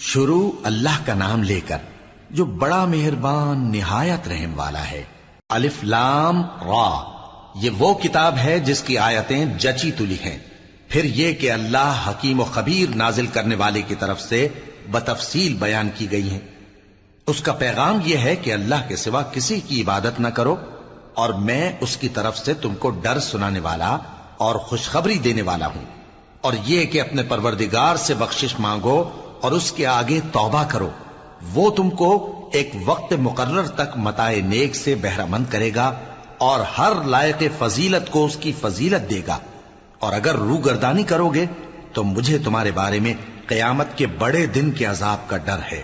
شروع اللہ کا نام لے کر جو بڑا مہربان نہایت رحم والا ہے۔ الف لام را، یہ وہ کتاب ہے جس کی آیتیں جچی تلی ہیں۔ پھر یہ کہ اللہ حکیم و خبیر نازل کرنے والے کی طرف سے بتفصیل بیان کی گئی ہیں۔ اس کا پیغام یہ ہے کہ اللہ کے سوا کسی کی عبادت نہ کرو، اور میں اس کی طرف سے تم کو ڈر سنانے والا اور خوشخبری دینے والا ہوں، اور یہ کہ اپنے پروردگار سے بخشش مانگو اور اس کے آگے توبہ کرو، وہ تم کو ایک وقت مقرر تک متاع نیک سے بہرہ مند کرے گا اور ہر لائق فضیلت کو اس کی فضیلت دے گا، اور اگر روگردانی کرو گے تو مجھے تمہارے بارے میں قیامت کے بڑے دن کے عذاب کا ڈر ہے۔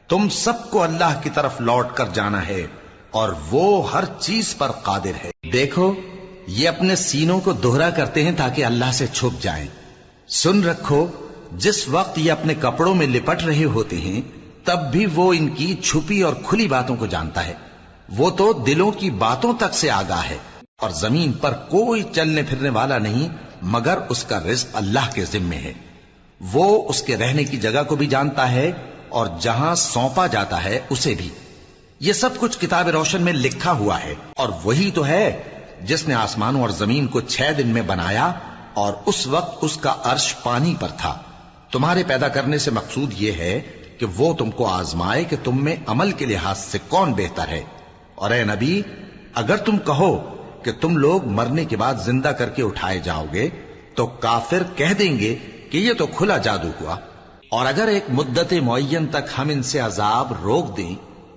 تم سب کو اللہ کی طرف لوٹ کر جانا ہے اور وہ ہر چیز پر قادر ہے۔ دیکھو یہ اپنے سینوں کو دوہرا کرتے ہیں تاکہ اللہ سے چھپ جائیں۔ سن رکھو جس وقت یہ اپنے کپڑوں میں لپٹ رہے ہوتے ہیں تب بھی وہ ان کی چھپی اور کھلی باتوں کو جانتا ہے۔ وہ تو دلوں کی باتوں تک سے آگاہ ہے، اور زمین پر کوئی چلنے پھرنے والا نہیں مگر اس کا رزق اللہ کے ذمے ہے۔ وہ اس کے رہنے کی جگہ کو بھی جانتا ہے اور جہاں سونپا جاتا ہے اسے بھی۔ یہ سب کچھ کتاب روشن میں لکھا ہوا ہے، اور وہی تو ہے جس نے آسمانوں اور زمین کو 6 دن میں بنایا، اور اس وقت اس کا عرش پانی پر تھا۔ تمہارے پیدا کرنے سے مقصود یہ ہے کہ وہ تم کو آزمائے کہ تم میں عمل کے لحاظ سے کون بہتر ہے۔ اور اے نبی، اگر تم کہو کہ تم لوگ مرنے کے بعد زندہ کر کے اٹھائے جاؤ گے تو کافر کہہ دیں گے کہ یہ تو کھلا جادو ہوا، اور اگر ایک مدت معین تک ہم ان سے عذاب روک دیں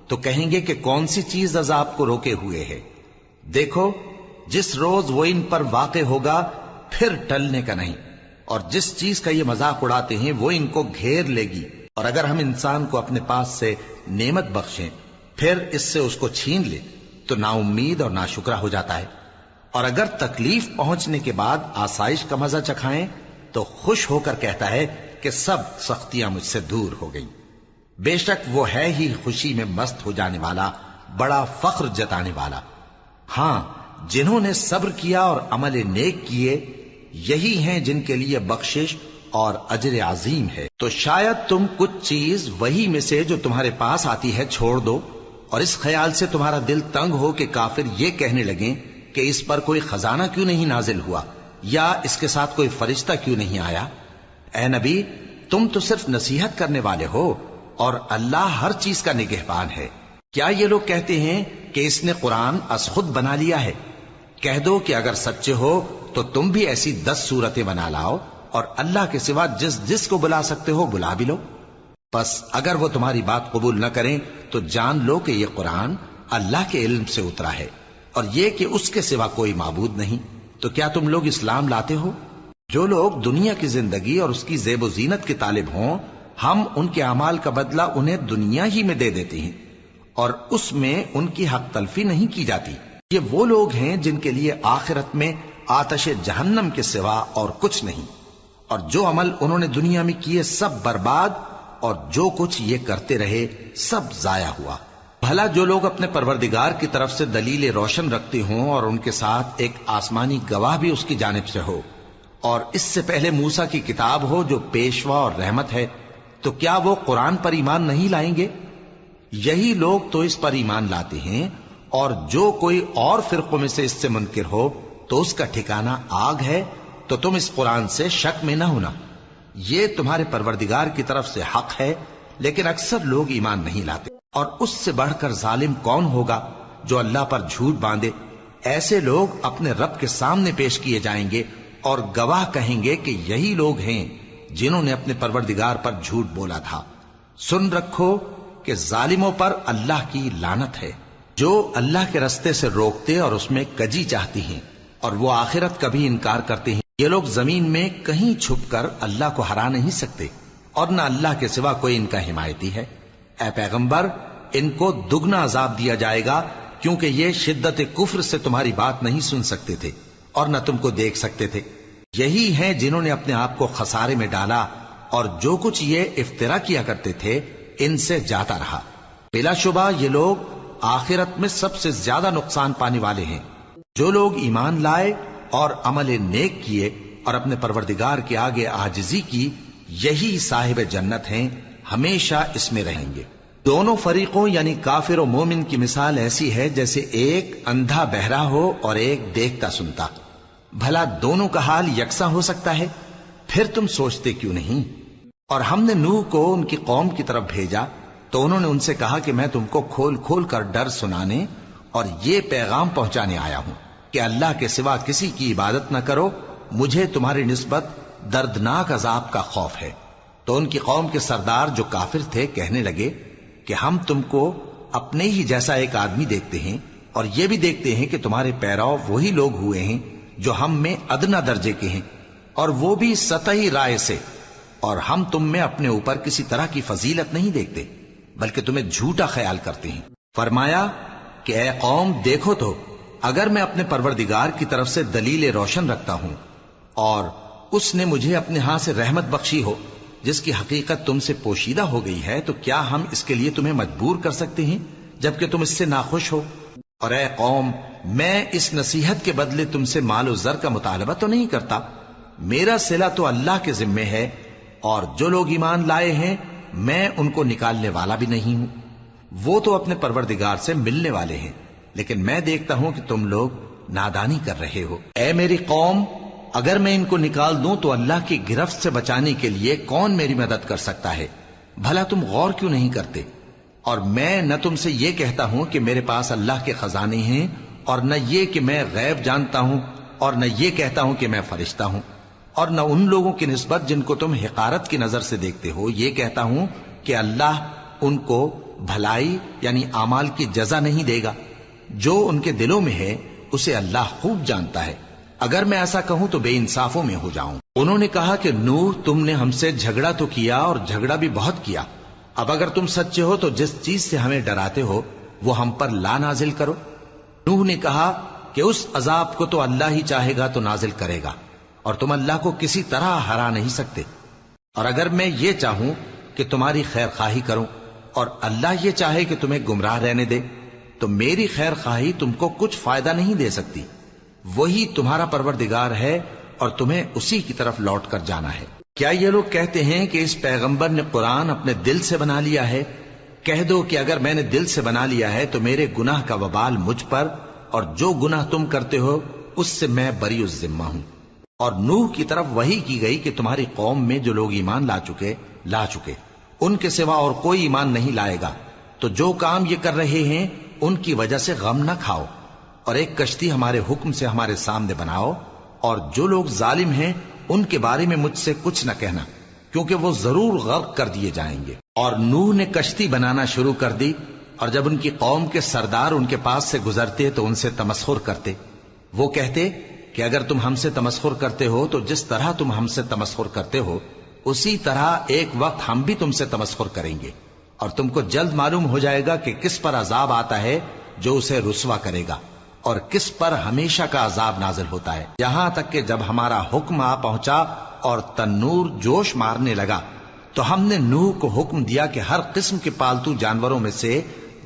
تو کہیں گے کہ کون سی چیز عذاب کو روکے ہوئے ہے۔ دیکھو جس روز وہ ان پر واقع ہوگا پھر ٹلنے کا نہیں، اور جس چیز کا یہ مذاق اڑاتے ہیں وہ ان کو گھیر لے گی۔ اور اگر ہم انسان کو اپنے پاس سے نعمت بخشیں پھر اس سے اس کو چھین لے تو نا امید اور ناشکرا ہو جاتا ہے، اور اگر تکلیف پہنچنے کے بعد آسائش کا مزہ چکھائیں تو خوش ہو کر کہتا ہے کہ سب سختیاں مجھ سے دور ہو گئیں۔ بے شک وہ ہے ہی خوشی میں مست ہو جانے والا، بڑا فخر جتانے والا۔ ہاں جنہوں نے صبر کیا اور عمل نیک کیے یہی ہیں جن کے لیے بخشش اور اجر عظیم ہے۔ تو شاید تم کچھ چیز وہی میں سے جو تمہارے پاس آتی ہے چھوڑ دو، اور اس خیال سے تمہارا دل تنگ ہو کہ کافر یہ کہنے لگیں کہ اس پر کوئی خزانہ کیوں نہیں نازل ہوا، یا اس کے ساتھ کوئی فرشتہ کیوں نہیں آیا۔ اے نبی، تم تو صرف نصیحت کرنے والے ہو، اور اللہ ہر چیز کا نگہبان ہے۔ کیا یہ لوگ کہتے ہیں کہ اس نے قرآن از خود بنا لیا ہے؟ کہہ دو کہ اگر سچے ہو تو تم بھی ایسی 10 صورتیں بنا لاؤ، اور اللہ کے سوا جس جس کو بلا سکتے ہو بلا بھی لو۔ پس اگر وہ تمہاری بات قبول نہ کریں تو جان لو کہ یہ قرآن اللہ کے علم سے اترا ہے، اور یہ کہ اس کے سوا کوئی معبود نہیں۔ تو کیا تم لوگ اسلام لاتے ہو؟ جو لوگ دنیا کی زندگی اور اس کی زیب و زینت کے طالب ہوں، ہم ان کے اعمال کا بدلہ انہیں دنیا ہی میں دے دیتے ہیں، اور اس میں ان کی حق تلفی نہیں کی جاتی۔ یہ وہ لوگ ہیں جن کے لیے آخرت میں آتش جہنم کے سوا اور کچھ نہیں، اور جو عمل انہوں نے دنیا میں کیے سب برباد، اور جو کچھ یہ کرتے رہے سب ضائع ہوا۔ بھلا جو لوگ اپنے پروردگار کی طرف سے دلیل روشن رکھتے ہوں اور ان کے ساتھ ایک آسمانی گواہ بھی اس کی جانب سے ہو، اور اس سے پہلے موسیٰ کی کتاب ہو جو پیشوا اور رحمت ہے، تو کیا وہ قرآن پر ایمان نہیں لائیں گے؟ یہی لوگ تو اس پر ایمان لاتے ہیں، اور جو کوئی اور فرقوں میں سے اس سے منکر ہو تو اس کا ٹھکانہ آگ ہے۔ تو تم اس قرآن سے شک میں نہ ہونا، یہ تمہارے پروردگار کی طرف سے حق ہے، لیکن اکثر لوگ ایمان نہیں لاتے۔ اور اس سے بڑھ کر ظالم کون ہوگا جو اللہ پر جھوٹ باندھے؟ ایسے لوگ اپنے رب کے سامنے پیش کیے جائیں گے اور گواہ کہیں گے کہ یہی لوگ ہیں جنہوں نے اپنے پروردگار پر جھوٹ بولا تھا۔ سن رکھو کہ ظالموں پر اللہ کی لعنت ہے، جو اللہ کے رستے سے روکتے اور اس میں کجی چاہتی ہیں، اور وہ آخرت کا بھی انکار کرتے ہیں۔ یہ لوگ زمین میں کہیں چھپ کر اللہ کو ہرا نہیں سکتے، اور نہ اللہ کے سوا کوئی ان کا حمایتی ہے۔ اے پیغمبر، ان کو دگنا عذاب دیا جائے گا، کیونکہ یہ شدت کفر سے تمہاری بات نہیں سن سکتے تھے اور نہ تم کو دیکھ سکتے تھے۔ یہی ہیں جنہوں نے اپنے آپ کو خسارے میں ڈالا، اور جو کچھ یہ افترا کیا کرتے تھے ان سے جاتا رہا۔ بلا شبہ یہ لوگ آخرت میں سب سے زیادہ نقصان پانے والے ہیں۔ جو لوگ ایمان لائے اور عمل نیک کیے اور اپنے پروردگار کے آگے عاجزی کی، یہی صاحب جنت ہیں، ہمیشہ اس میں رہیں گے۔ دونوں فریقوں یعنی کافر و مومن کی مثال ایسی ہے جیسے ایک اندھا بہرا ہو اور ایک دیکھتا سنتا۔ بھلا دونوں کا حال یکساں ہو سکتا ہے؟ پھر تم سوچتے کیوں نہیں؟ اور ہم نے نوح کو ان کی قوم کی طرف بھیجا تو انہوں نے ان سے کہا کہ میں تم کو کھول کھول کر ڈر سنانے اور یہ پیغام پہنچانے آیا ہوں کہ اللہ کے سوا کسی کی عبادت نہ کرو، مجھے تمہاری نسبت دردناک عذاب کا خوف ہے۔ تو ان کی قوم کے سردار جو کافر تھے کہنے لگے کہ ہم تم کو اپنے ہی جیسا ایک آدمی دیکھتے ہیں اور یہ بھی دیکھتے ہیں کہ تمہارے پیرو وہی لوگ ہوئے ہیں جو ہم میں ادنا درجے کے ہیں، اور وہ بھی سطحی رائے سے، اور ہم تم میں اپنے اوپر کسی طرح کی فضیلت نہیں دیکھتے بلکہ تمہیں جھوٹا خیال کرتے ہیں۔ فرمایا کہ اے قوم دیکھو تو، اگر میں اپنے پروردگار کی طرف سے دلیل روشن رکھتا ہوں اور اس نے مجھے اپنے ہاں سے رحمت بخشی ہو جس کی حقیقت تم سے پوشیدہ ہو گئی ہے، تو کیا ہم اس کے لیے تمہیں مجبور کر سکتے ہیں جبکہ تم اس سے ناخوش ہو؟ اور اے قوم، میں اس نصیحت کے بدلے تم سے مال و زر کا مطالبہ تو نہیں کرتا، میرا صلہ تو اللہ کے ذمے ہے، اور جو لوگ ایمان لائے ہیں میں ان کو نکالنے والا بھی نہیں ہوں، وہ تو اپنے پروردگار سے ملنے والے ہیں، لیکن میں دیکھتا ہوں کہ تم لوگ نادانی کر رہے ہو۔ اے میری قوم، اگر میں ان کو نکال دوں تو اللہ کی گرفت سے بچانے کے لیے کون میری مدد کر سکتا ہے؟ بھلا تم غور کیوں نہیں کرتے؟ اور میں نہ تم سے یہ کہتا ہوں کہ میرے پاس اللہ کے خزانے ہیں، اور نہ یہ کہ میں غیب جانتا ہوں، اور نہ یہ کہتا ہوں کہ میں فرشتہ ہوں، اور نہ ان لوگوں کی نسبت جن کو تم حقارت کی نظر سے دیکھتے ہو یہ کہتا ہوں کہ اللہ ان کو بھلائی یعنی اعمال کی جزا نہیں دے گا۔ جو ان کے دلوں میں ہے اسے اللہ خوب جانتا ہے، اگر میں ایسا کہوں تو بے انصافوں میں ہو جاؤں۔ انہوں نے کہا کہ نوح، تم نے ہم سے جھگڑا تو کیا اور جھگڑا بھی بہت کیا، اب اگر تم سچے ہو تو جس چیز سے ہمیں ڈراتے ہو وہ ہم پر لا نازل کرو۔ نوح نے کہا کہ اس عذاب کو تو اللہ ہی چاہے گا تو نازل کرے گا، اور تم اللہ کو کسی طرح ہرا نہیں سکتے، اور اگر میں یہ چاہوں کہ تمہاری خیر خواہی کروں اور اللہ یہ چاہے کہ تمہیں گمراہ رہنے دے تو میری خیر خواہی تم کو کچھ فائدہ نہیں دے سکتی۔ وہی تمہارا پروردگار ہے اور تمہیں اسی کی طرف لوٹ کر جانا ہے۔ کیا یہ لوگ کہتے ہیں کہ اس پیغمبر نے قرآن اپنے دل سے بنا لیا ہے؟ کہہ دو کہ اگر میں نے دل سے بنا لیا ہے تو میرے گناہ کا وبال مجھ پر، اور جو گناہ تم کرتے ہو اس سے میں بری الذمہ ہوں۔ اور نوح کی طرف وحی کی گئی کہ تمہاری قوم میں جو لوگ ایمان لا چکے ان کے سوا اور کوئی ایمان نہیں لائے گا، تو جو کام یہ کر رہے ہیں ان کی وجہ سے غم نہ کھاؤ، اور ایک کشتی ہمارے حکم سے ہمارے سامنے بناؤ، اور جو لوگ ظالم ہیں ان کے بارے میں مجھ سے کچھ نہ کہنا، کیونکہ وہ ضرور غرق کر دیے جائیں گے۔ اور نوح نے کشتی بنانا شروع کر دی، اور جب ان کی قوم کے سردار ان کے پاس سے گزرتے تو ان سے تمسخر کرتے۔ وہ کہتے کہ اگر تم ہم سے تمسخر کرتے ہو تو جس طرح تم ہم سے تمسخر کرتے ہو اسی طرح ایک وقت ہم بھی تم سے تمسخر کریں گے، اور تم کو جلد معلوم ہو جائے گا کہ کس پر عذاب آتا ہے جو اسے رسوا کرے گا، اور کس پر ہمیشہ کا عذاب نازل ہوتا ہے۔ یہاں تک کہ جب ہمارا حکم آ پہنچا اور تنور جوش مارنے لگا تو ہم نے نوح کو حکم دیا کہ ہر قسم کے پالتو جانوروں میں سے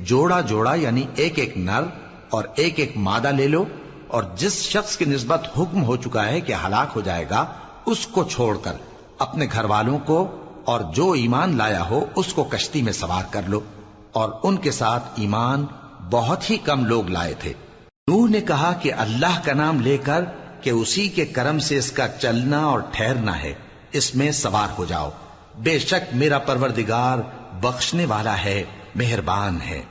جوڑا جوڑا یعنی ایک ایک نر اور ایک ایک مادہ لے لو، اور جس شخص کی نسبت حکم ہو چکا ہے کہ ہلاک ہو جائے گا اس کو چھوڑ کر اپنے گھر والوں کو اور جو ایمان لایا ہو اس کو کشتی میں سوار کر لو، اور ان کے ساتھ ایمان بہت ہی کم لوگ لائے تھے۔ نوح نے کہا کہ اللہ کا نام لے کر کہ اسی کے کرم سے اس کا چلنا اور ٹھہرنا ہے، اس میں سوار ہو جاؤ، بے شک میرا پروردگار بخشنے والا ہے، مہربان ہے۔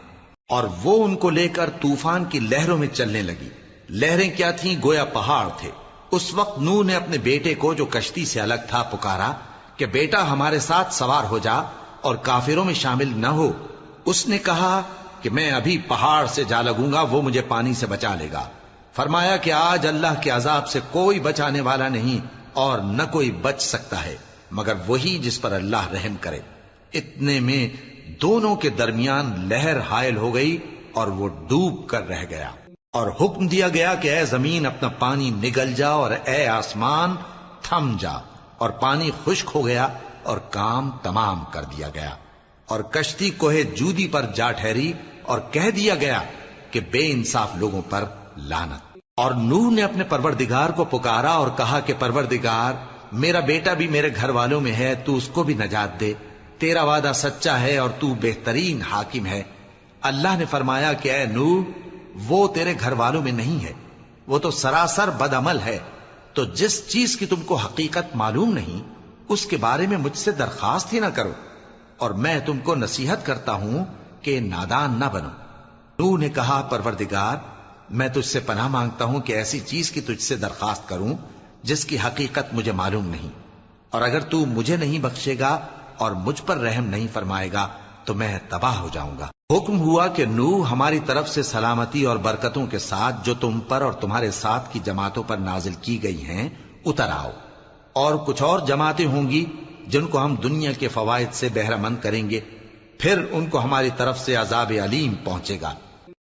اور وہ ان کو لے کر طوفان کی لہروں میں چلنے لگی۔ لہریں کیا تھیں؟ گویا پہاڑ تھے۔ اس وقت نوح نے اپنے بیٹے کو جو کشتی سے الگ تھا پکارا کہ بیٹا ہمارے ساتھ سوار ہو جا اور کافروں میں شامل نہ ہو۔ اس نے کہا کہ میں ابھی پہاڑ سے جا لگوں گا، وہ مجھے پانی سے بچا لے گا۔ فرمایا کہ آج اللہ کے عذاب سے کوئی بچانے والا نہیں اور نہ کوئی بچ سکتا ہے مگر وہی جس پر اللہ رحم کرے۔ اتنے میں دونوں کے درمیان لہر حائل ہو گئی اور وہ ڈوب کر رہ گیا، اور حکم دیا گیا کہ اے زمین اپنا پانی نگل جا اور اے آسمان تھم جا، اور پانی خشک ہو گیا اور کام تمام کر دیا گیا، اور کشتی کوہ جودی پر جا ٹھہری، اور کہہ دیا گیا کہ بے انصاف لوگوں پر لعنت۔ اور نوح نے اپنے پروردگار کو پکارا اور کہا کہ پروردگار، میرا بیٹا بھی میرے گھر والوں میں ہے، تو اس کو بھی نجات دے، تیرا وعدہ سچا ہے اور تو بہترین حاکم ہے۔ اللہ نے فرمایا کہ اے نوح، وہ تیرے گھر والوں میں نہیں ہے، وہ تو سراسر بد عمل ہے، تو جس چیز کی تم کو حقیقت معلوم نہیں اس کے بارے میں مجھ سے درخواست ہی نہ کرو، اور میں تم کو نصیحت کرتا ہوں کہ نادان نہ بنو۔ نوح نے کہا پروردگار، میں تجھ سے پناہ مانگتا ہوں کہ ایسی چیز کی تجھ سے درخواست کروں جس کی حقیقت مجھے معلوم نہیں، اور اگر تو مجھے نہیں بخشے گا اور مجھ پر رحم نہیں فرمائے گا تو میں تباہ ہو جاؤں گا۔ حکم ہوا کہ نوح ہماری طرف سے سلامتی اور برکتوں کے ساتھ جو تم پر اور تمہارے ساتھ کی جماعتوں پر نازل کی گئی ہیں اتر آؤ، اور کچھ اور جماعتیں ہوں گی جن کو ہم دنیا کے فوائد سے بہرہ مند کریں گے، پھر ان کو ہماری طرف سے عذاب علیم پہنچے گا۔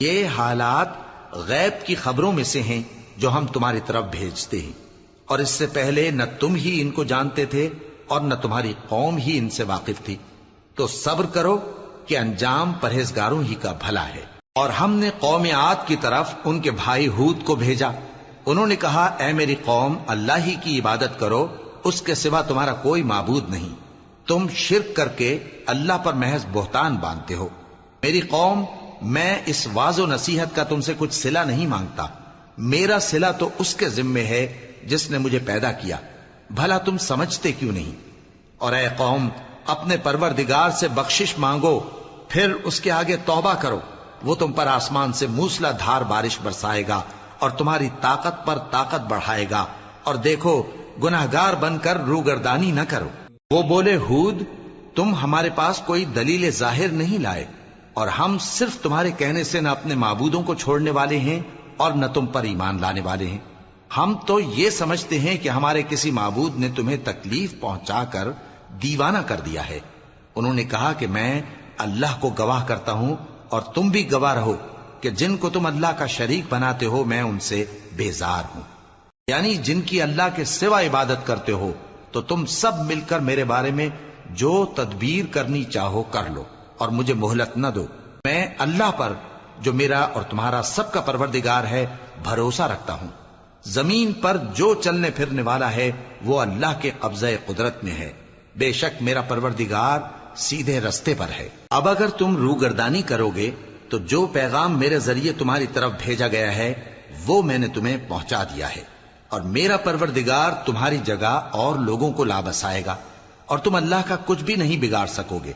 یہ حالات غیب کی خبروں میں سے ہیں جو ہم تمہاری طرف بھیجتے ہیں، اور اس سے پہلے نہ تم ہی ان کو جانتے تھے اور نہ تمہاری قوم ہی ان سے واقف تھی، تو صبر کرو کہ انجام پرہیزگاروں ہی کا بھلا ہے۔ اور ہم نے قوم عاد کی طرف ان کے بھائی ہود کو بھیجا، انہوں نے کہا اے میری قوم، اللہ ہی کی عبادت کرو، اس کے سوا تمہارا کوئی معبود نہیں، تم شرک کر کے اللہ پر محض بہتان باندھتے ہو۔ میری قوم، میں اس واعظ و نصیحت کا تم سے کچھ صلہ نہیں مانگتا، میرا صلہ تو اس کے ذمے ہے جس نے مجھے پیدا کیا، بھلا تم سمجھتے کیوں نہیں؟ اور اے قوم، اپنے پروردگار سے بخشش مانگو، پھر اس کے آگے توبہ کرو، وہ تم پر آسمان سے موسلا دھار بارش برسائے گا اور تمہاری طاقت پر طاقت بڑھائے گا، اور دیکھو گناہگار بن کر روگردانی نہ کرو۔ وہ بولے ہود، تم ہمارے پاس کوئی دلیل ظاہر نہیں لائے، اور ہم صرف تمہارے کہنے سے نہ اپنے معبودوں کو چھوڑنے والے ہیں اور نہ تم پر ایمان لانے والے ہیں۔ ہم تو یہ سمجھتے ہیں کہ ہمارے کسی معبود نے تمہیں تکلیف پہنچا کر دیوانہ کر دیا ہے۔ انہوں نے کہا کہ میں اللہ کو گواہ کرتا ہوں اور تم بھی گواہ رہو کہ جن کو تم اللہ کا شریک بناتے ہو میں ان سے بیزار ہوں، یعنی جن کی اللہ کے سوا عبادت کرتے ہو، تو تم سب مل کر میرے بارے میں جو تدبیر کرنی چاہو کر لو اور مجھے مہلت نہ دو۔ میں اللہ پر جو میرا اور تمہارا سب کا پروردگار ہے بھروسہ رکھتا ہوں۔ زمین پر جو چلنے پھرنے والا ہے وہ اللہ کے قبضہ قدرت میں ہے، بے شک میرا پروردگار سیدھے رستے پر ہے۔ اب اگر تم روگردانی کرو گے تو جو پیغام میرے ذریعے تمہاری طرف بھیجا گیا ہے وہ میں نے تمہیں پہنچا دیا ہے، اور میرا پروردگار تمہاری جگہ اور لوگوں کو لا بسائے گا، اور تم اللہ کا کچھ بھی نہیں بگاڑ سکو گے۔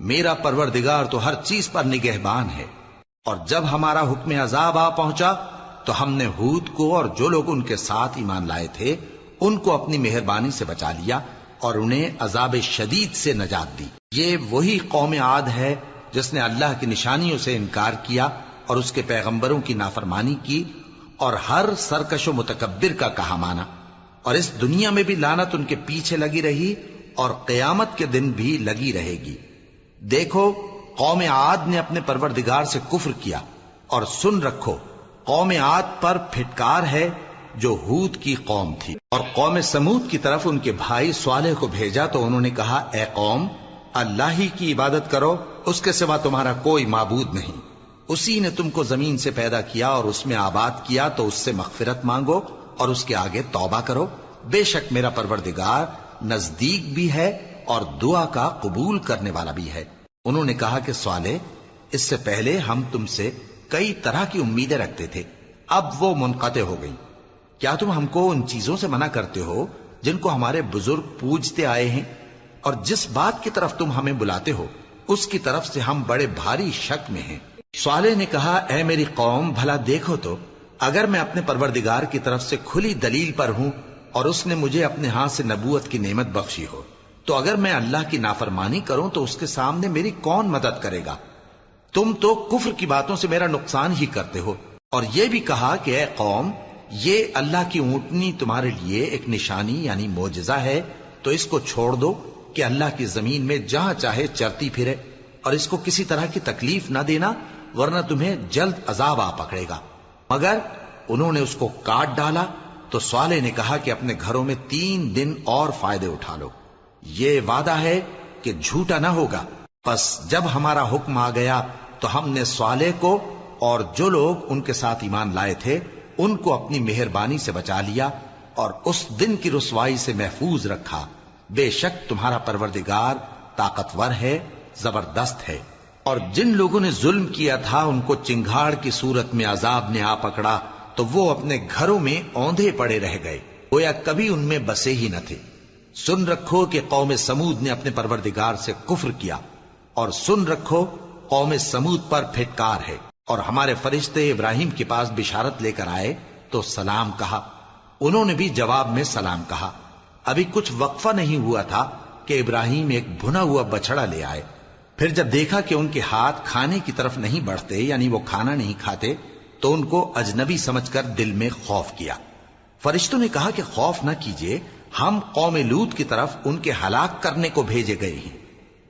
میرا پروردگار تو ہر چیز پر نگہبان ہے۔ اور جب ہمارا حکم عذاب آ پہنچا تو ہم نے ہود کو اور جو لوگ ان کے ساتھ ایمان لائے تھے ان کو اپنی مہربانی سے بچا لیا اور انہیں عذاب شدید سے نجات دی۔ یہ وہی قوم عاد ہے جس نے اللہ کی نشانیوں سے انکار کیا اور اس کے پیغمبروں کی نافرمانی کی اور ہر سرکش و متکبر کا کہا مانا، اور اس دنیا میں بھی لعنت ان کے پیچھے لگی رہی اور قیامت کے دن بھی لگی رہے گی۔ دیکھو قوم عاد نے اپنے پروردگار سے کفر کیا، اور سن رکھو قوم عاد پر پھٹکار ہے جو ہود کی قوم تھی۔ اور قوم سمود کی طرف ان کے بھائی صالح کو بھیجا تو انہوں نے کہا اے قوم، اللہ ہی کی عبادت کرو، اس کے سوا تمہارا کوئی معبود نہیں، اسی نے تم کو زمین سے پیدا کیا اور اس میں آباد کیا، تو اس سے مغفرت مانگو اور اس کے آگے توبہ کرو، بے شک میرا پروردگار نزدیک بھی ہے اور دعا کا قبول کرنے والا بھی ہے۔ انہوں نے کہا کہ صالح، اس سے پہلے ہم تم سے کئی طرح کی امیدیں رکھتے تھے، اب وہ منقطع ہو گئی۔ کیا تم ہم کو ان چیزوں سے منع کرتے ہو جن کو ہمارے بزرگ پوجتے آئے ہیں؟ اور جس بات کی طرف تم ہمیں بلاتے ہو اس کی طرف سے ہم بڑے بھاری شک میں ہیں۔ صالح نے کہا اے میری قوم، بھلا دیکھو تو اگر میں اپنے پروردگار کی طرف سے کھلی دلیل پر ہوں اور اس نے مجھے اپنے ہاتھ سے نبوت کی نعمت بخشی ہو، تو اگر میں اللہ کی نافرمانی کروں تو اس کے سامنے میری کون مدد کرے گا؟ تم تو کفر کی باتوں سے میرا نقصان ہی کرتے ہو۔ اور یہ بھی کہا کہ اے قوم، یہ اللہ کی اونٹنی تمہارے لیے ایک نشانی یعنی معجزہ ہے، تو اس کو چھوڑ دو کہ اللہ کی زمین میں جہاں چاہے چرتی پھرے، اور اس کو کسی طرح کی تکلیف نہ دینا ورنہ تمہیں جلد عذاب آ پکڑے گا۔ مگر انہوں نے اس کو کاٹ ڈالا تو صالح نے کہا کہ اپنے گھروں میں 3 دن اور فائدے اٹھا لو، یہ وعدہ ہے کہ جھوٹا نہ ہوگا۔ پس جب ہمارا حکم آ گیا تو ہم نے صالح کو اور جو لوگ ان کے ساتھ ایمان لائے تھے ان کو اپنی مہربانی سے بچا لیا اور اس دن کی رسوائی سے محفوظ رکھا، بے شک تمہارا پروردگار طاقتور ہے، زبردست ہے۔ اور جن لوگوں نے ظلم کیا تھا ان کو چنگھاڑ کی صورت میں عذاب نے آ پکڑا تو وہ اپنے گھروں میں اوندھے پڑے رہ گئے، گویا کبھی ان میں بسے ہی نہ تھے۔ سن رکھو کہ قوم سمود نے اپنے پروردگار سے کفر کیا، اور سن رکھو قوم سمود پر پھٹکار ہے۔ اور ہمارے فرشتے ابراہیم کے پاس بشارت لے کر آئے تو سلام کہا، انہوں نے بھی جواب میں سلام کہا۔ ابھی کچھ وقفہ نہیں ہوا تھا کہ ابراہیم ایک بھنا ہوا بچڑا لے آئے۔ پھر جب دیکھا کہ ان کے ہاتھ کھانے کی طرف نہیں بڑھتے، یعنی وہ کھانا نہیں کھاتے، تو ان کو اجنبی سمجھ کر دل میں خوف کیا۔ فرشتوں نے کہا کہ خوف نہ کیجیے، ہم قوم لوط کی طرف ان کے ہلاک کرنے کو بھیجے گئے ہیں۔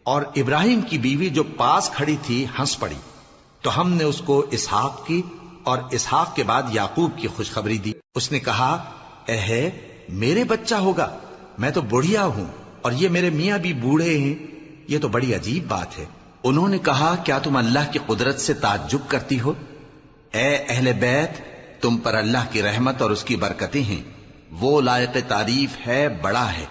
اور ابراہیم کی بیوی جو پاس کھڑی تھی ہنس پڑی، تو ہم نے اس کو اسحاق کی اور اسحاق کے بعد یعقوب کی خوشخبری دی۔ اس نے کہا، اے میرے بچہ ہوگا، میں تو بڑھیا ہوں اور یہ میرے میاں بھی بوڑھے ہیں، یہ تو بڑی عجیب بات ہے۔ انہوں نے کہا، کیا تم اللہ کی قدرت سے تعجب کرتی ہو؟ اے اہل بیت، تم پر اللہ کی رحمت اور اس کی برکتیں ہیں، وہ لائق تعریف ہے، بڑا ہے۔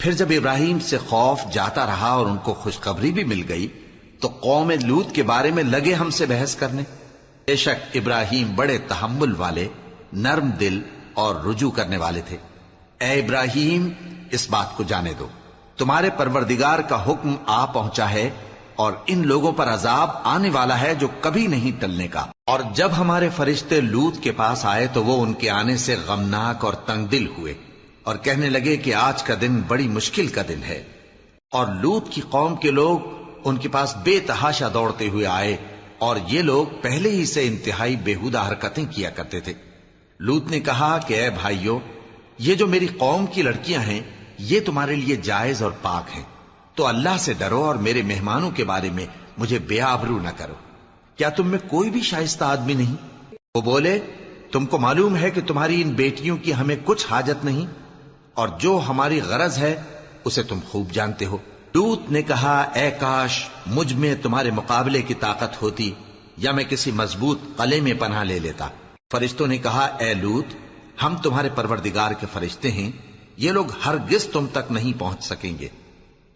پھر جب ابراہیم سے خوف جاتا رہا اور ان کو خوشخبری بھی مل گئی تو قوم لوط کے بارے میں لگے ہم سے بحث کرنے۔ بے شک ابراہیم بڑے تحمل والے، نرم دل اور رجوع کرنے والے تھے۔ اے ابراہیم، اس بات کو جانے دو، تمہارے پروردگار کا حکم آ پہنچا ہے اور ان لوگوں پر عذاب آنے والا ہے جو کبھی نہیں ٹلنے کا۔ اور جب ہمارے فرشتے لوط کے پاس آئے تو وہ ان کے آنے سے غمناک اور تنگ دل ہوئے اور کہنے لگے کہ آج کا دن بڑی مشکل کا دن ہے۔ اور لوط کی قوم کے لوگ ان کے پاس بے تحاشا دوڑتے ہوئے آئے، اور یہ لوگ پہلے ہی سے انتہائی بےہودہ حرکتیں کیا کرتے تھے۔ لوط نے کہا کہ اے بھائیو، یہ جو میری قوم کی لڑکیاں ہیں یہ تمہارے لیے جائز اور پاک ہیں، تو اللہ سے ڈرو اور میرے مہمانوں کے بارے میں مجھے بے آبرو نہ کرو۔ کیا تم میں کوئی بھی شائستہ آدمی نہیں؟ وہ بولے، تم کو معلوم ہے کہ تمہاری ان بیٹیوں کی ہمیں کچھ حاجت نہیں، اور جو ہماری غرض ہے اسے تم خوب جانتے ہو۔ لوط نے کہا، اے کاش مجھ میں تمہارے مقابلے کی طاقت ہوتی، یا میں کسی مضبوط قلعے میں پناہ لے لیتا۔ فرشتوں نے کہا، اے لوط، ہم تمہارے پروردگار کے فرشتے ہیں، یہ لوگ ہرگز تم تک نہیں پہنچ سکیں گے،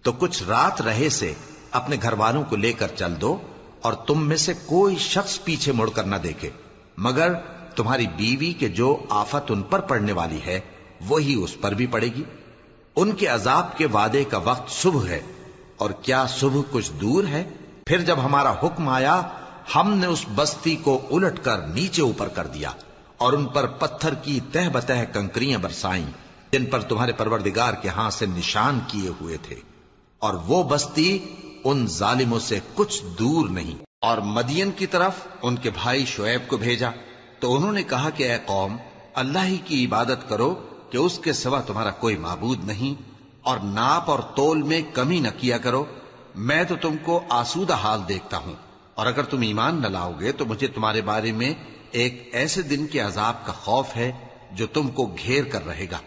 تو کچھ رات رہے سے اپنے گھر والوں کو لے کر چل دو، اور تم میں سے کوئی شخص پیچھے مڑ کر نہ دیکھے، مگر تمہاری بیوی کے جو آفت ان پر پڑنے والی ہے وہی اس پر بھی پڑے گی۔ ان کے عذاب کے وعدے کا وقت صبح ہے، اور کیا صبح کچھ دور ہے؟ پھر جب ہمارا حکم آیا ہم نے اس بستی کو الٹ کر نیچے اوپر کر دیا اور ان پر پتھر کی تہ بتہ کنکریاں برسائیں جن پر تمہارے پروردگار کے ہاں سے نشان کیے ہوئے تھے، اور وہ بستی ان ظالموں سے کچھ دور نہیں۔ اور مدین کی طرف ان کے بھائی شعیب کو بھیجا تو انہوں نے کہا کہ اے قوم، اللہ ہی کی عبادت کرو کہ اس کے سوا تمہارا کوئی معبود نہیں، اور ناپ اور تول میں کمی نہ کیا کرو، میں تو تم کو آسودہ حال دیکھتا ہوں، اور اگر تم ایمان نہ لاؤ گے تو مجھے تمہارے بارے میں ایک ایسے دن کے عذاب کا خوف ہے جو تم کو گھیر کر رہے گا۔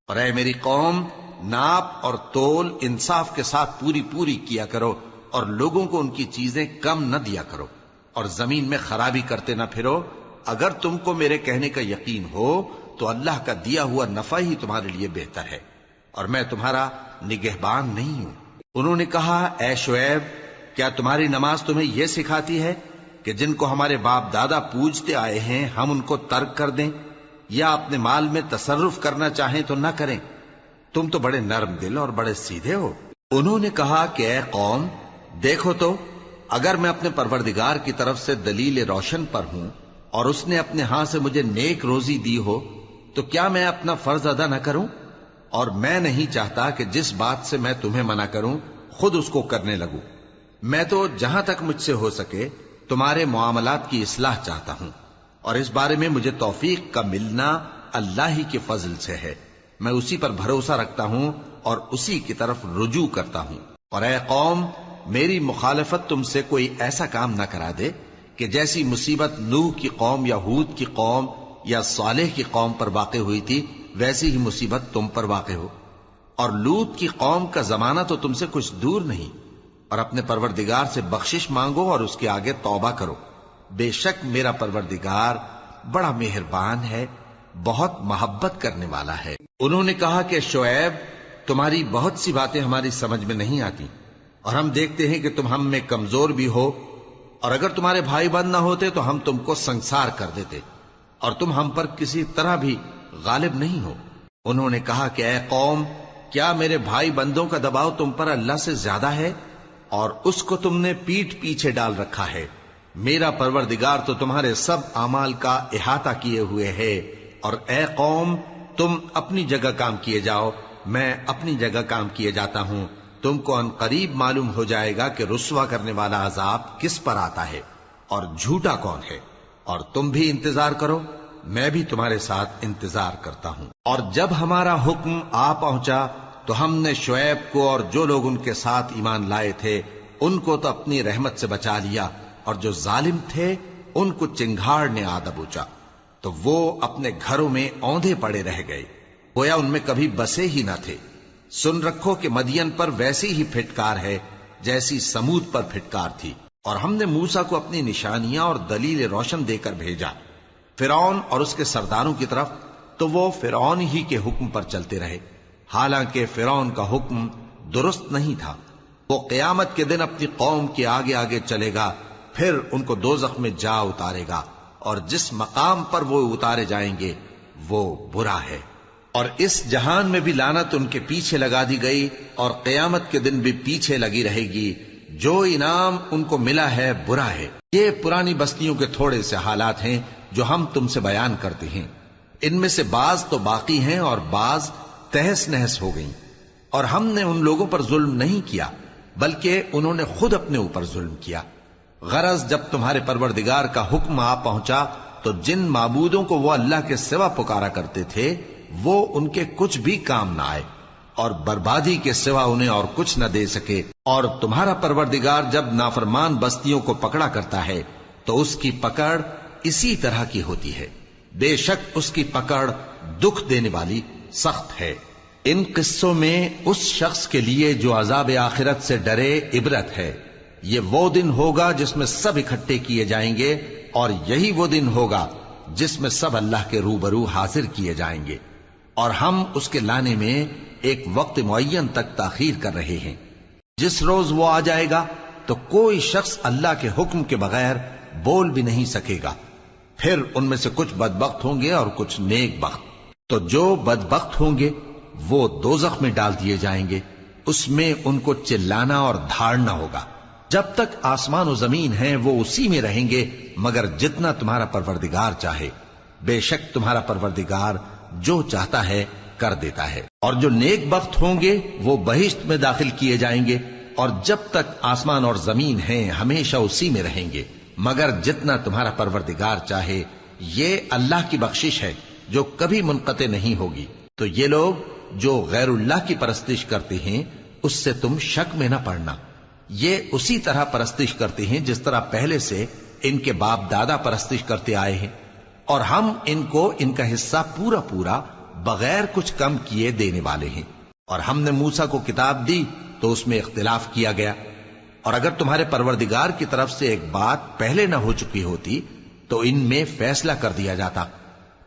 اور اے میری قوم، ناپ اور تول انصاف کے ساتھ پوری پوری کیا کرو، اور لوگوں کو ان کی چیزیں کم نہ دیا کرو، اور زمین میں خرابی کرتے نہ پھرو۔ اگر تم کو میرے کہنے کا یقین ہو تو اللہ کا دیا ہوا نفع ہی تمہارے لیے بہتر ہے، اور میں تمہارا نگہبان نہیں ہوں۔ انہوں نے کہا، اے شعیب، کیا تمہاری نماز تمہیں یہ سکھاتی ہے کہ جن کو ہمارے باپ دادا پوجتے آئے ہیں ہم ان کو ترک کر دیں، یا اپنے مال میں تصرف کرنا چاہیں تو نہ کریں؟ تم تو بڑے نرم دل اور بڑے سیدھے ہو۔ انہوں نے کہا کہ اے قوم، دیکھو تو، اگر میں اپنے پروردگار کی طرف سے دلیل روشن پر ہوں اور اس نے اپنے ہاں سے مجھے نیک روزی دی ہو تو کیا میں اپنا فرض ادا نہ کروں؟ اور میں نہیں چاہتا کہ جس بات سے میں تمہیں منع کروں خود اس کو کرنے لگوں۔ میں تو جہاں تک مجھ سے ہو سکے تمہارے معاملات کی اصلاح چاہتا ہوں، اور اس بارے میں مجھے توفیق کا ملنا اللہ ہی کے فضل سے ہے۔ میں اسی پر بھروسہ رکھتا ہوں اور اسی کی طرف رجوع کرتا ہوں۔ اور اے قوم، میری مخالفت تم سے کوئی ایسا کام نہ کرا دے کہ جیسی مصیبت نوح کی قوم یا ہود کی قوم یا صالح کی قوم پر واقع ہوئی تھی ویسی ہی مصیبت تم پر واقع ہو۔ اور لوط کی قوم کا زمانہ تو تم سے کچھ دور نہیں، اور اپنے پروردگار سے بخشش مانگو اور اس کے آگے توبہ کرو، بے شک میرا پروردگار بڑا مہربان ہے، بہت محبت کرنے والا ہے۔ انہوں نے کہا کہ شعیب، تمہاری بہت سی باتیں ہماری سمجھ میں نہیں آتی، اور ہم دیکھتے ہیں کہ تم ہم میں کمزور بھی ہو، اور اگر تمہارے بھائی بند نہ ہوتے تو ہم تم کو سنسار کر دیتے، اور تم ہم پر کسی طرح بھی غالب نہیں ہو۔ انہوں نے کہا کہ اے قوم، کیا میرے بھائی بندوں کا دباؤ تم پر اللہ سے زیادہ ہے، اور اس کو تم نے پیٹھ پیچھے ڈال رکھا ہے؟ میرا پروردگار تو تمہارے سب اعمال کا احاطہ کیے ہوئے ہے۔ اور اے قوم، تم اپنی جگہ کام کیے جاؤ، میں اپنی جگہ کام کیے جاتا ہوں۔ تم کو ان قریب معلوم ہو جائے گا کہ رسوا کرنے والا عذاب کس پر آتا ہے اور جھوٹا کون ہے، اور تم بھی انتظار کرو، میں بھی تمہارے ساتھ انتظار کرتا ہوں۔ اور جب ہمارا حکم آ پہنچا تو ہم نے شعیب کو اور جو لوگ ان کے ساتھ ایمان لائے تھے ان کو تو اپنی رحمت سے بچا لیا، اور جو ظالم تھے ان کو چنگھاڑ نے آ دبوچا، تو وہ اپنے گھروں میں اوندھے پڑے رہ گئے، گویا ان میں کبھی بسے ہی نہ تھے۔ سن رکھو کہ مدین پر ویسی ہی پھٹکار ہے جیسی سمود پر پھٹکار تھی، اور ہم نے موسیٰ کو اپنی نشانیاں اور دلیل روشن دے کر بھیجا فرعون اور اس کے سرداروں کی طرف، تو وہ فرعون ہی کے حکم پر چلتے رہے، حالانکہ فرعون کا حکم درست نہیں تھا۔ وہ قیامت کے دن اپنی قوم کے آگے آگے چلے گا، پھر ان کو دوزخ میں جا اتارے گا، اور جس مقام پر وہ اتارے جائیں گے وہ برا ہے۔ اور اس جہان میں بھی لعنت ان کے پیچھے لگا دی گئی، اور قیامت کے دن بھی پیچھے لگی رہے گی۔ جو انعام ان کو ملا ہے برا ہے۔ یہ پرانی بستیوں کے تھوڑے سے حالات ہیں جو ہم تم سے بیان کرتے ہیں، ان میں سے بعض تو باقی ہیں اور بعض تہس نہس ہو گئیں۔ اور ہم نے ان لوگوں پر ظلم نہیں کیا بلکہ انہوں نے خود اپنے اوپر ظلم کیا۔ غرض جب تمہارے پروردگار کا حکم آ پہنچا تو جن معبودوں کو وہ اللہ کے سوا پکارا کرتے تھے وہ ان کے کچھ بھی کام نہ آئے، اور بربادی کے سوا انہیں اور کچھ نہ دے سکے۔ اور تمہارا پروردگار جب نافرمان بستیوں کو پکڑا کرتا ہے تو اس کی پکڑ اسی طرح کی ہوتی ہے، بے شک اس کی پکڑ دکھ دینے والی سخت ہے۔ ان قصوں میں اس شخص کے لیے جو عذاب آخرت سے ڈرے عبرت ہے۔ یہ وہ دن ہوگا جس میں سب اکٹھے کیے جائیں گے، اور یہی وہ دن ہوگا جس میں سب اللہ کے روبرو حاضر کیے جائیں گے، اور ہم اس کے لانے میں ایک وقت معین تک تاخیر کر رہے ہیں۔ جس روز وہ آ جائے گا تو کوئی شخص اللہ کے حکم کے بغیر بول بھی نہیں سکے گا۔ پھر ان میں سے کچھ بدبخت ہوں گے اور کچھ نیک بخت۔ تو جو بدبخت ہوں گے وہ دوزخ میں ڈال دیے جائیں گے، اس میں ان کو چلانا اور دھاڑنا ہوگا۔ جب تک آسمان و زمین ہیں وہ اسی میں رہیں گے مگر جتنا تمہارا پروردگار چاہے، بے شک تمہارا پروردگار جو چاہتا ہے کر دیتا ہے۔ اور جو نیک بخت ہوں گے وہ بہشت میں داخل کیے جائیں گے، اور جب تک آسمان اور زمین ہیں ہمیشہ اسی میں رہیں گے مگر جتنا تمہارا پروردگار چاہے۔ یہ اللہ کی بخشش ہے جو کبھی منقطع نہیں ہوگی۔ تو یہ لوگ جو غیر اللہ کی پرستش کرتے ہیں اس سے تم شک میں نہ پڑنا، یہ اسی طرح پرستش کرتے ہیں جس طرح پہلے سے ان کے باپ دادا پرستش کرتے آئے ہیں، اور ہم ان کو ان کا حصہ پورا پورا بغیر کچھ کم کیے دینے والے ہیں۔ اور ہم نے موسیٰ کو کتاب دی تو اس میں اختلاف کیا گیا، اور اگر تمہارے پروردگار کی طرف سے ایک بات پہلے نہ ہو چکی ہوتی تو ان میں فیصلہ کر دیا جاتا،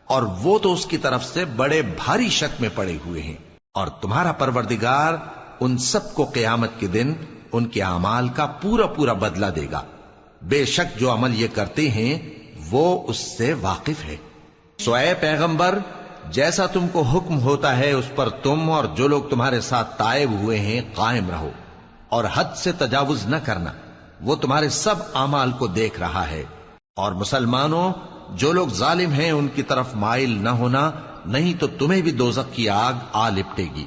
اور وہ تو اس کی طرف سے بڑے بھاری شک میں پڑے ہوئے ہیں۔ اور تمہارا پروردگار ان سب کو قیامت کے دن ان کے اعمال کا پورا پورا بدلہ دے گا، بے شک جو عمل یہ کرتے ہیں وہ اس سے واقف ہے۔ سو اے پیغمبر، جیسا تم کو حکم ہوتا ہے اس پر تم اور جو لوگ تمہارے ساتھ تائب ہوئے ہیں قائم رہو، اور حد سے تجاوز نہ کرنا، وہ تمہارے سب اعمال کو دیکھ رہا ہے۔ اور مسلمانوں، جو لوگ ظالم ہیں ان کی طرف مائل نہ ہونا، نہیں تو تمہیں بھی دوزخ کی آگ آ لپٹے گی،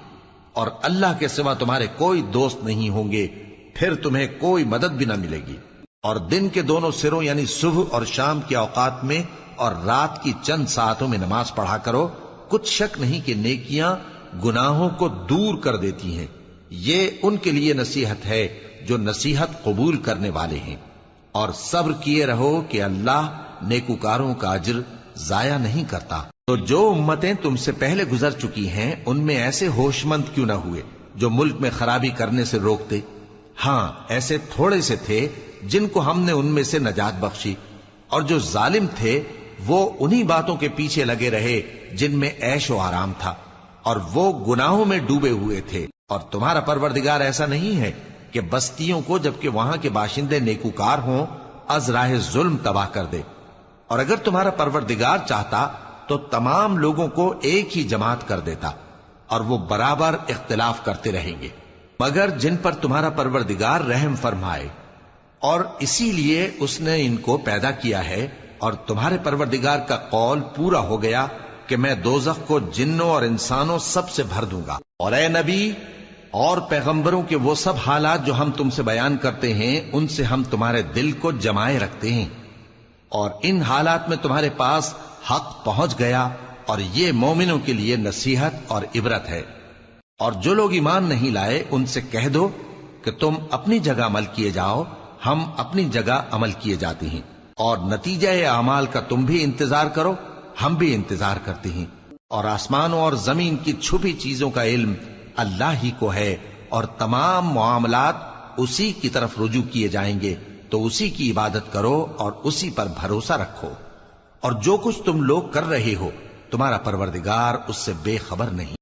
اور اللہ کے سوا تمہارے کوئی دوست نہیں ہوں گے، پھر تمہیں کوئی مدد بھی نہ ملے گی۔ اور دن کے دونوں سروں یعنی صبح اور شام کے اوقات میں اور رات کی چند ساعتوں میں نماز پڑھا کرو، کچھ شک نہیں کہ نیکیاں گناہوں کو دور کر دیتی ہیں۔ یہ ان کے لیے نصیحت ہے جو نصیحت قبول کرنے والے ہیں۔ اور صبر کیے رہو کہ اللہ نیکوکاروں کا اجر ضائع نہیں کرتا۔ تو جو امتیں تم سے پہلے گزر چکی ہیں ان میں ایسے ہوش مند کیوں نہ ہوئے جو ملک میں خرابی کرنے سے روکتے؟ ہاں، ایسے تھوڑے سے تھے جن کو ہم نے ان میں سے نجات بخشی، اور جو ظالم تھے وہ انہی باتوں کے پیچھے لگے رہے جن میں عیش و آرام تھا، اور وہ گناہوں میں ڈوبے ہوئے تھے۔ اور تمہارا پروردگار ایسا نہیں ہے کہ بستیوں کو جبکہ وہاں کے باشندے نیکوکار ہوں از راہ ظلم تباہ کر دے، اور اگر تمہارا پروردگار چاہتا تو تمام لوگوں کو ایک ہی جماعت کر دیتا، اور وہ برابر اختلاف کرتے رہیں گے، مگر جن پر تمہارا پروردگار رحم فرمائے، اور اسی لیے اس نے ان کو پیدا کیا ہے، اور تمہارے پروردگار کا قول پورا ہو گیا کہ میں دوزخ کو جنوں اور انسانوں سب سے بھر دوں گا۔ اور اے نبی اور پیغمبروں کے وہ سب حالات جو ہم تم سے بیان کرتے ہیں، ان سے ہم تمہارے دل کو جمائے رکھتے ہیں، اور ان حالات میں تمہارے پاس حق پہنچ گیا، اور یہ مومنوں کے لیے نصیحت اور عبرت ہے۔ اور جو لوگ ایمان نہیں لائے ان سے کہہ دو کہ تم اپنی جگہ عمل کیے جاؤ، ہم اپنی جگہ عمل کیے جاتے ہیں، اور نتیجہ اعمال کا تم بھی انتظار کرو، ہم بھی انتظار کرتے ہیں، اور آسمانوں اور زمین کی چھپی چیزوں کا علم اللہ ہی کو ہے، اور تمام معاملات اسی کی طرف رجوع کیے جائیں گے، تو اسی کی عبادت کرو اور اسی پر بھروسہ رکھو، اور جو کچھ تم لوگ کر رہے ہو تمہارا پروردگار اس سے بے خبر نہیں۔